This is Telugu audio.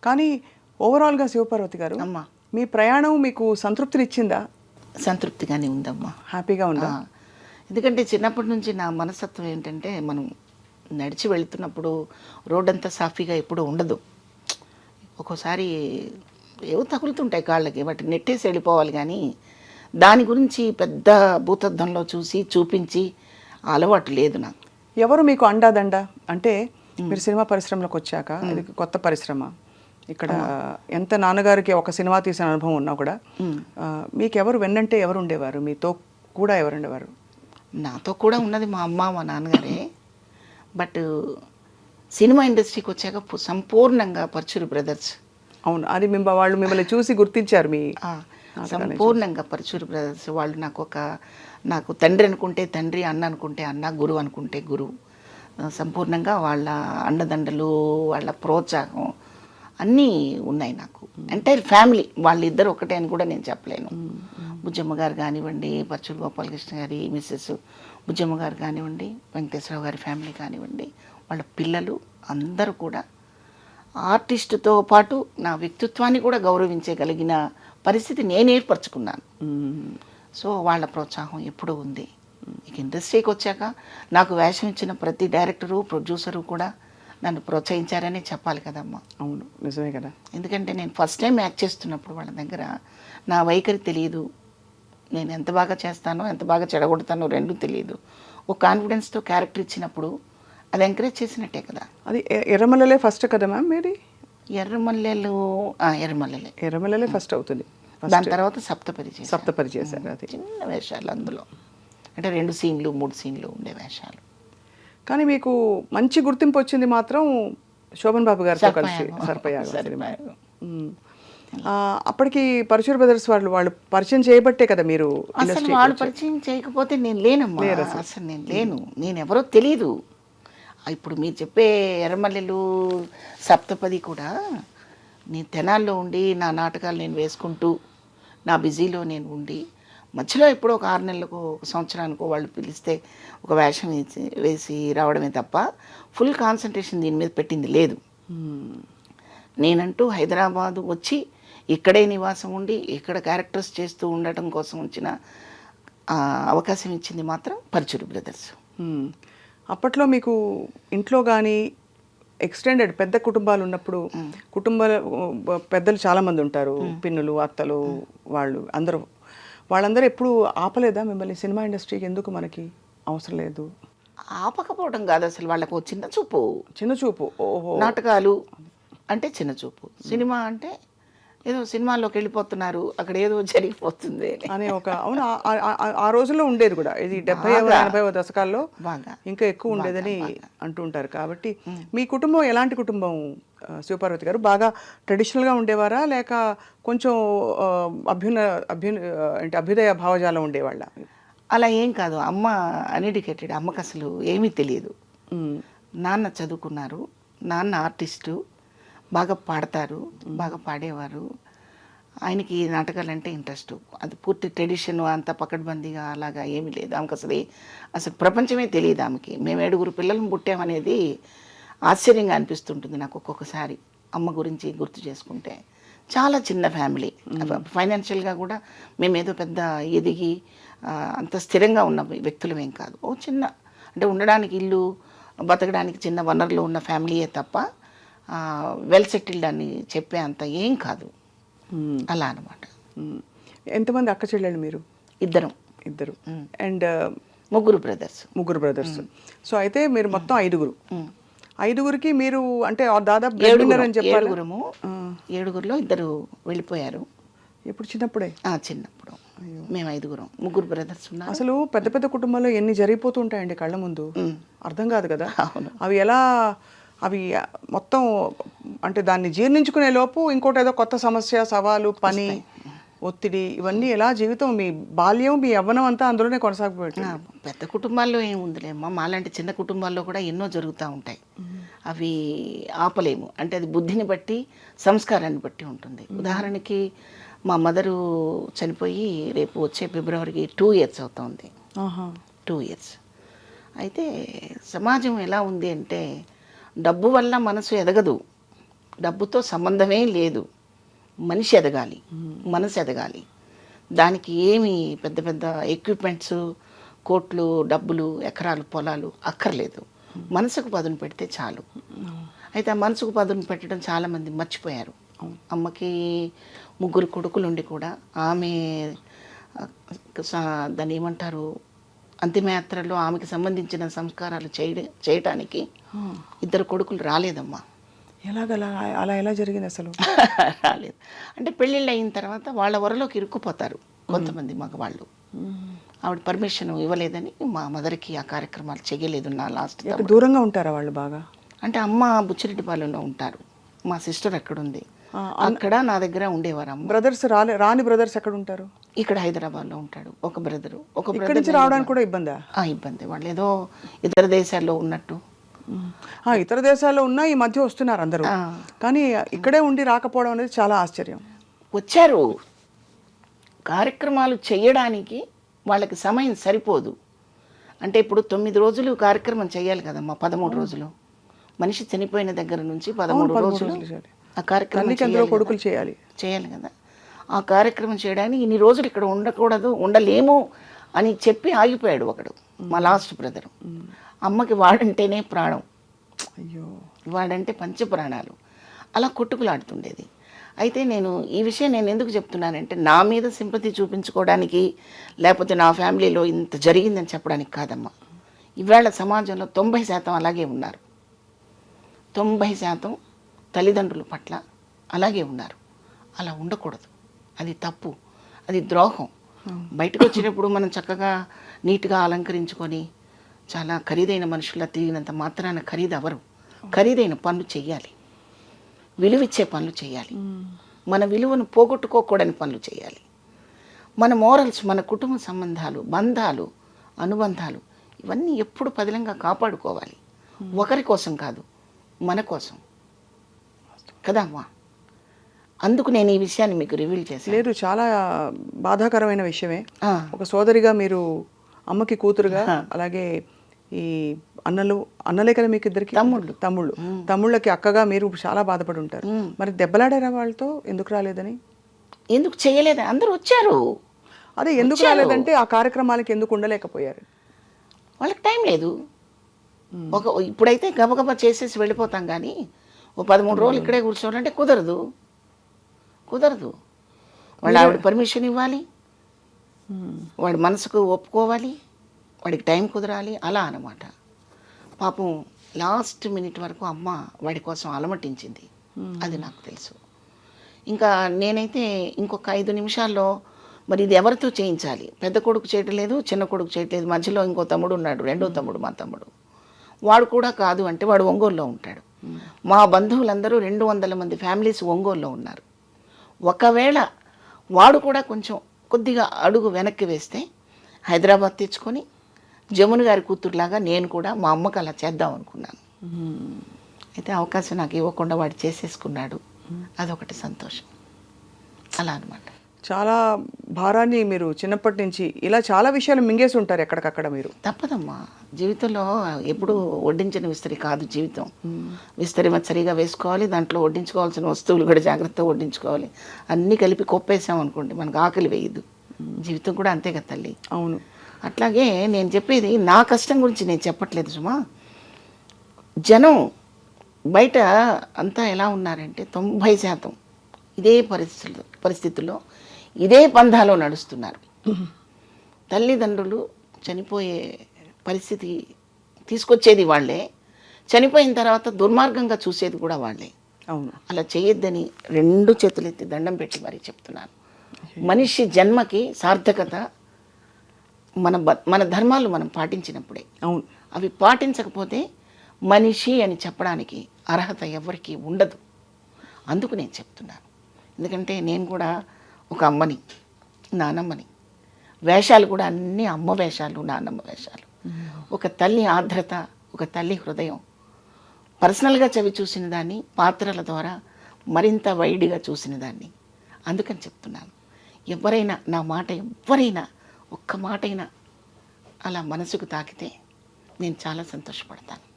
కానీ ఓవరాల్గా శివపార్వతి గారు అమ్మా మీ ప్రయాణం మీకు సంతృప్తినిచ్చిందా? సంతృప్తిగానే ఉందమ్మా. హ్యాపీగా ఉందా? ఎందుకంటే చిన్నప్పటి నుంచి నా మనస్తత్వం ఏంటంటే, మనం నడిచి వెళుతున్నప్పుడు రోడ్డంతా సాఫీగా ఎప్పుడూ ఉండదు. ఒక్కోసారి ఏవో తగులుతుంటాయి కాళ్ళకి, వాటిని నెట్టేసి వెళ్ళిపోవాలి. కానీ దాని గురించి పెద్ద భూతద్దంలో చూపించి ఆ అలవాటు లేదు నాకు. ఎవరు మీకు అండాదండ? అంటే మీరు సినిమా పరిశ్రమలోకి వచ్చాక, ఇది కొత్త పరిశ్రమ, ఇక్కడ ఎంత నాన్నగారికి ఒక సినిమా తీసిన అనుభవం ఉన్నా కూడా మీకు ఎవరు వెన్నంటే ఎవరు ఉండేవారు? మీతో కూడా ఎవరు ఉండేవారు? నాతో కూడా ఉన్నది మా అమ్మ మా నాన్నగారే. బట్ సినిమా ఇండస్ట్రీకి వచ్చాక సంపూర్ణంగా పరుచూరి బ్రదర్స్. అవును, అది వాళ్ళు మిమ్మల్ని చూసి గుర్తించారు. మీ సంపూర్ణంగా పరుచూరి బ్రదర్స్ వాళ్ళు నాకు తండ్రి అనుకుంటే తండ్రి, అన్న అనుకుంటే అన్న, గురువు అనుకుంటే గురువు. సంపూర్ణంగా వాళ్ళ అండదండలు, వాళ్ళ ప్రోత్సాహం అన్నీ ఉన్నాయి నాకు. ఎంటైర్ ఫ్యామిలీ వాళ్ళిద్దరు ఒకటే అని కూడా నేను చెప్పలేను. బుజ్జమ్మ గారు కానివ్వండి, పరుచూరి గోపాలకృష్ణ గారి మిస్సెస్ బుజ్జమ్మ గారు కానివ్వండి, వెంకటేశ్వరరావు గారి ఫ్యామిలీ కానివ్వండి, వాళ్ళ పిల్లలు అందరూ కూడా ఆర్టిస్టుతో పాటు నా వ్యక్తిత్వాన్ని కూడా గౌరవించగలిగిన పరిస్థితి నేను ఏర్పరచుకున్నాను. సో వాళ్ళ ప్రోత్సాహం ఎప్పుడూ ఉంది. ఇక ఇండస్ట్రీకి వచ్చాక నాకు వేషం ఇచ్చిన ప్రతి డైరెక్టరు, ప్రొడ్యూసరు కూడా నన్ను ప్రోత్సహించారని చెప్పాలి కదమ్మా. అవును, నిజమే కదా. ఎందుకంటే నేను ఫస్ట్ టైం యాక్ట్ చేస్తున్నప్పుడు వాళ్ళ దగ్గర నా వైఖరి తెలియదు, నేను ఎంత బాగా చేస్తానో ఎంత బాగా చెడగొడతానో రెండూ తెలియదు. ఒక కాన్ఫిడెన్స్తో క్యారెక్టర్ ఇచ్చినప్పుడు అది ఎంకరేజ్ చేసినట్టే కదా. అది ఎర్రమల్లెలే ఫస్ట్ కదా మ్యామ్ మీది? ఎర్రమల్లెలే ఫస్ట్ అవుతుంది. దాని తర్వాత సప్తపరి చేశారు. అది చిన్న వేషాలు, అందులో అంటే 2 సీన్లు 3 సీన్లు ఉండే వేషాలు. కానీ మీకు మంచి గుర్తింపు వచ్చింది మాత్రం శోభన్ బాబు గారితో కలిసి సర్పయాగం. అప్పటికి పరుచూరి బ్రదర్స్ వాళ్ళు పరిచయం చేయబట్టే కదా మీరు. అసలు వాళ్ళు పరిచయం చేయకపోతే నేను లేనమ్మా. అసలు నేను లేను, నేను ఎవరో తెలీదు. ఇప్పుడు మీరు చెప్పే ఎర్రమల్లెలు, సప్తపది కూడా నేను తెనాల్లో ఉండి నా నాటకాలు నేను వేసుకుంటూ నా బిజీలో నేను ఉండి మధ్యలో ఎప్పుడో ఒక 6 నెలలకు, ఒక సంవత్సరానికో వాళ్ళు పిలిస్తే ఒక వేషం వేసి రావడమే తప్ప ఫుల్ కాన్సన్ట్రేషన్ దీని మీద పెట్టింది లేదు. నేనంటూ హైదరాబాదు వచ్చి ఇక్కడే నివాసం ఉండి ఇక్కడ క్యారెక్టర్స్ చేస్తూ ఉండటం కోసం వచ్చిన అవకాశం ఇచ్చింది మాత్రం పరుచూరి బ్రదర్స్. అప్పట్లో మీకు ఇంట్లో కానీ ఎక్స్టెండెడ్ పెద్ద కుటుంబాలు ఉన్నప్పుడు, పెద్దలు చాలామంది ఉంటారు, పిన్నులు, అత్తలు, వాళ్ళందరూ ఎప్పుడు ఆపలేదా మిమ్మల్ని? సినిమా ఇండస్ట్రీకి ఎందుకు మనకి అవసరం లేదు ఆపకపోవడం కాదు, అసలు వాళ్ళకు చిన్న చూపు. ఓహో, నాటకాలు అంటే చిన్న చూపు, సినిమా అంటే ఏదో సినిమాల్లోకి వెళ్ళిపోతున్నారు, అక్కడ ఏదో జరిగిపోతుంది అనే ఒక. అవును, ఆ రోజుల్లో ఉండేది కూడా. ఇది 70వ 80వ దశకాల్లో బాగా ఇంకా ఎక్కువ ఉండేదని అంటూ ఉంటారు. కాబట్టి మీ కుటుంబం ఎలాంటి కుటుంబం శివపార్వతి గారు? బాగా ట్రెడిషనల్గా ఉండేవారా, లేక కొంచెం అభ్యుదయ భావజాలం ఉండేవాళ్ళ? అలా ఏం కాదు. అమ్మ అన్ఎడ్యుకేటెడ్, అమ్మకు అసలు ఏమీ తెలియదు. నాన్న చదువుకున్నారు, నాన్న ఆర్టిస్టు, బాగా పాడతారు, బాగా పాడేవారు. ఆయనకి నాటకాలంటే ఇంట్రెస్ట్. అది పూర్తి ట్రెడిషన్, అంత పకడ్బందీగా అలాగా ఏమీ లేదు. ఆమెకు అసలు ప్రపంచమే తెలియదు ఆమెకి. మేము 7 పిల్లలను పుట్టామనేది ఆశ్చర్యంగా అనిపిస్తుంటుంది నాకు ఒక్కొక్కసారి అమ్మ గురించి గుర్తు చేసుకుంటే. చాలా చిన్న ఫ్యామిలీ, ఫైనాన్షియల్గా కూడా మేమేదో పెద్ద ఎదిగి అంత స్థిరంగా ఉన్న వ్యక్తులమేం కాదు. ఓ చిన్న, అంటే ఉండడానికి ఇల్లు, బతకడానికి చిన్న వనరులు ఉన్న ఫ్యామిలీయే తప్ప వెల్ సెటిల్డ్ అని చెప్పే అంత ఏం కాదు. అలా అనమాట. ఎంతమంది అక్క చెల్లెళ్ళు మీరు? ఇద్దరు. అండ్ ముగ్గురు బ్రదర్స్. సో అయితే మీరు మొత్తం 5గురికి మీరు అంటే దాదాపు 7గురిలో 2 వెళ్ళిపోయారు. ఎప్పుడు? చిన్నప్పుడే? చిన్నప్పుడు. మేము 5, 3 బ్రదర్స్ ఉన్నారు. అసలు పెద్ద పెద్ద కుటుంబాల్లో ఎన్ని జరిగిపోతూ ఉంటాయండి కళ్ళ ముందు, అర్థం కాదు కదా. అవి మొత్తం అంటే దాన్ని జీర్ణించుకునే లోపు ఇంకోటి ఏదో కొత్త సమస్య, సవాలు, పని, ఒత్తిడి, ఇవన్నీ ఎలా జీవితం, మీ బాల్యం, మీ యవ్వనం అంతా అందులోనే కొనసాగిపోయింది. పెద్ద కుటుంబాల్లో ఏముందిలేమ్మా, మాలాంటి చిన్న కుటుంబాల్లో కూడా ఎన్నో జరుగుతూ ఉంటాయి. అవి ఆపలేము. అంటే అది బుద్ధిని బట్టి, సంస్కారాన్ని బట్టి ఉంటుంది. ఉదాహరణకి మా మదరు చనిపోయి రేపు వచ్చే ఫిబ్రవరికి 2 years అవుతుంది. 2 years. అయితే సమాజం ఎలా ఉంది అంటే, డబ్బు వల్ల మనసు ఎదగదు, డబ్బుతో సంబంధమే లేదు. మనిషి ఎదగాలి, మనసు ఎదగాలి. దానికి ఏమి పెద్ద పెద్ద ఎక్విప్మెంట్స్, కోట్లు, డబ్బులు, ఎకరాలు, పొలాలు అక్కర్లేదు. మనసుకు పదును పెడితే చాలు. అయితే ఆ మనసుకు పదును పెట్టడం చాలామంది మర్చిపోయారు. అమ్మకి 3 కొడుకులు ఉండి కూడా ఆమె దాన్ని ఏమంటారు, అంతిమయాత్రలో ఆమెకి సంబంధించిన సంస్కారాలు చేయటానికి 2 కొడుకులు రాలేదమ్మా. ఎలాగలా అలా ఎలా జరిగింది అసలు? రాలేదు అంటే పెళ్ళిళ్ళు అయిన తర్వాత వాళ్ళ వరలోకి ఇరుక్కుపోతారు కొంతమంది మగవాళ్ళు. ఆవిడ పర్మిషన్ ఇవ్వలేదని మా మదర్కి ఆ కార్యక్రమాలు చేయలేదు. నా లాస్ట్ దూరంగా ఉంటారా వాళ్ళు బాగా? అంటే అమ్మ బుచ్చిరెడ్డిపాలెంలో ఉంటారు, మా సిస్టర్ అక్కడ ఉంది, అక్కడ నా దగ్గర ఉండేవారు. అమ్మ బ్రదర్స్ రాని బ్రదర్స్ ఎక్కడ ఉంటారు? ఇక్కడ హైదరాబాద్లో ఉంటాడు ఒక బ్రదరు. ఇక్కడి నుంచి రావడానికి కూడా ఇబ్బందా? ఇబ్బంది. వాళ్ళు ఏదో ఇతర దేశాల్లో ఉన్నట్టు. ఇతర దేశాల్లో ఉన్నా ఈ మధ్య వస్తున్నారు అందరూ, కానీ ఇక్కడే ఉండి రాకపోవడం అనేది చాలా ఆశ్చర్యం. వచ్చారు, కార్యక్రమాలు చేయడానికి వాళ్ళకి సమయం సరిపోదు. అంటే ఇప్పుడు 9 రోజులు కార్యక్రమం చేయాలి కదమ్మా, 13 రోజులు. మనిషి చనిపోయిన దగ్గర నుంచి 13 రోజులు ఆ కార్యక్రమం కొడుకులు చేయాలి కదా. ఆ కార్యక్రమం చేయడానికి ఇన్ని రోజులు ఇక్కడ ఉండకూడదు, ఉండలేము అని చెప్పి ఆగిపోయాడు ఒకడు, మా లాస్ట్ బ్రదరు. అమ్మకి వాడంటేనే ప్రాణం, అయ్యో వాడంటే పంచప్రాణాలు. అలా కొట్టుకులాడుతుండేది. అయితే నేను ఈ విషయం ఎందుకు చెప్తున్నానంటే, నా మీద సింపతి చూపించుకోవడానికి, లేకపోతే నా ఫ్యామిలీలో ఇంత జరిగిందని చెప్పడానికి కాదమ్మా. ఇవాళ సమాజంలో 90% అలాగే ఉన్నారు. 90% తల్లిదండ్రుల పట్ల అలాగే ఉన్నారు. అలా ఉండకూడదు, అది తప్పు, అది ద్రోహం. బయటకు వచ్చినప్పుడు మనం చక్కగా నీట్గా అలంకరించుకొని చాలా ఖరీదైన మనుషుల తిరిగినంత మాత్రాన ఖరీదవరు. ఖరీదైన పనులు చెయ్యాలి, విలువిచ్చే పనులు చేయాలి, మన విలువను పోగొట్టుకోకూడని పనులు చేయాలి. మన మోరల్స్, మన కుటుంబ సంబంధాలు, బంధాలు, అనుబంధాలు ఇవన్నీ ఎప్పుడు పదిలంగా కాపాడుకోవాలి. ఒకరి కోసం కాదు, మన కోసం కదా అమ్మా. అందుకు నేను ఈ విషయాన్ని మీకు రివీల్ చేశాను. లేదు, చాలా బాధాకరమైన విషయమే. ఒక సోదరిగా మీరు, అమ్మకి కూతురుగా, అలాగే ఈ అన్నలే కదా మీకు ఇద్దరికి? తమ్ముళ్ళకి అక్కగా మీరు చాలా బాధపడి ఉంటారు. మరి దెబ్బలాడారా వాళ్ళతో? ఎందుకు రాలేదని? ఎందుకు చేయలేదు? అందరూ వచ్చారు. అదే ఎందుకు రాలేదంటే ఆ కార్యక్రమాలకి ఎందుకు ఉండలేకపోయారు? వాళ్ళకి టైం లేదు. ఇప్పుడైతే గబగబా చేసేసి వెళ్ళిపోతాం, కానీ ఓ 13 రోజులు ఇక్కడే కూర్చోవాలంటే కుదరదు. వాళ్ళు ఆవిడ పర్మిషన్ ఇవ్వాలి, వాడి మనసుకు ఒప్పుకోవాలి, వాడికి టైం కుదరాలి, అలా అన్నమాట. పాపం లాస్ట్ మినిట్ వరకు అమ్మ వాడి కోసం అలమటించింది, అది నాకు తెలుసు. ఇంకా నేనైతే ఇంకొక 5 నిమిషాల్లో మరి ఇది ఎవరితో చేయించాలి? పెద్ద కొడుకు చేయట్లేదు, చిన్న కొడుకు చేయట్లేదు, మధ్యలో ఇంకో తమ్ముడు ఉన్నాడు, రెండో తమ్ముడు, మా తమ్ముడు. వాడు కూడా కాదు అంటే వాడు ఒంగోలులో ఉంటాడు. మా బంధువులందరూ 200 మంది ఫ్యామిలీస్ ఒంగోలులో ఉన్నారు. ఒకవేళ వాడు కూడా కొద్దిగా అడుగు వెనక్కి వేస్తే హైదరాబాద్ తెచ్చుకొని జమున గారి కూతురులాగా నేను కూడా మా అమ్మకి అలా చేద్దాం అనుకున్నాను. అయితే అవకాశం నాకు ఇవ్వకుండా వాడు చేసేసుకున్నాడు, అదొకటి సంతోషం. అలా అనమాట. చాలా భారాన్ని మీరు చిన్నప్పటి నుంచి ఇలా చాలా విషయాలు మింగేసి ఉంటారు ఎక్కడికక్కడ. మీరు తప్పదమ్మా, జీవితంలో ఎప్పుడు వడ్డించిన విస్తరి కాదు జీవితం. విస్తరి సరిగా వేసుకోవాలి, దాంట్లో వడ్డించుకోవాల్సిన వస్తువులు కూడా జాగ్రత్తగా వడ్డించుకోవాలి. అన్నీ కలిపి కొప్పేసాం అనుకోండి, మనకు ఆకలి వేయదు. జీవితం కూడా అంతే కదా తల్లి. అవును. అట్లాగే నేను చెప్పేది నా కష్టం గురించి నేను చెప్పట్లేదు సుమా. జనం బయట అంతా ఎలా ఉన్నారంటే 90% ఇదే పరిస్థితుల్లో ఇదే పంధాలో నడుస్తున్నారు. తల్లిదండ్రులు చనిపోయే పరిస్థితి తీసుకొచ్చేది వాళ్ళే, చనిపోయిన తర్వాత దుర్మార్గంగా చూసేది కూడా వాళ్ళే. అవును. అలా చేయొద్దని 2 చేతులెత్తి దండం పెట్టి మరీ చెప్తున్నాను. మనిషి జన్మకి సార్థకత మన ధర్మాలు మనం పాటించినప్పుడే. అవును. అవి పాటించకపోతే మనిషి అని చెప్పడానికి అర్హత ఎవరికీ ఉండదు. అందుకు నేను చెప్తున్నాను. ఎందుకంటే నేను కూడా ఒక అమ్మని, నానమ్మని. వేషాలు కూడా అన్నీ అమ్మ వేషాలు, నానమ్మ వేషాలు. ఒక తల్లి ఆర్ద్రత, ఒక తల్లి హృదయం పర్సనల్గా చవి చూసిన దాన్ని, పాత్రల ద్వారా మరింత వైడ్గా చూసిన దాన్ని. అందుకని చెప్తున్నాను, ఎవరైనా నా మాట, ఎవరైనా ఒక్క మాటైనా అలా మనసుకు తాకితే నేను చాలా సంతోషపడతాను.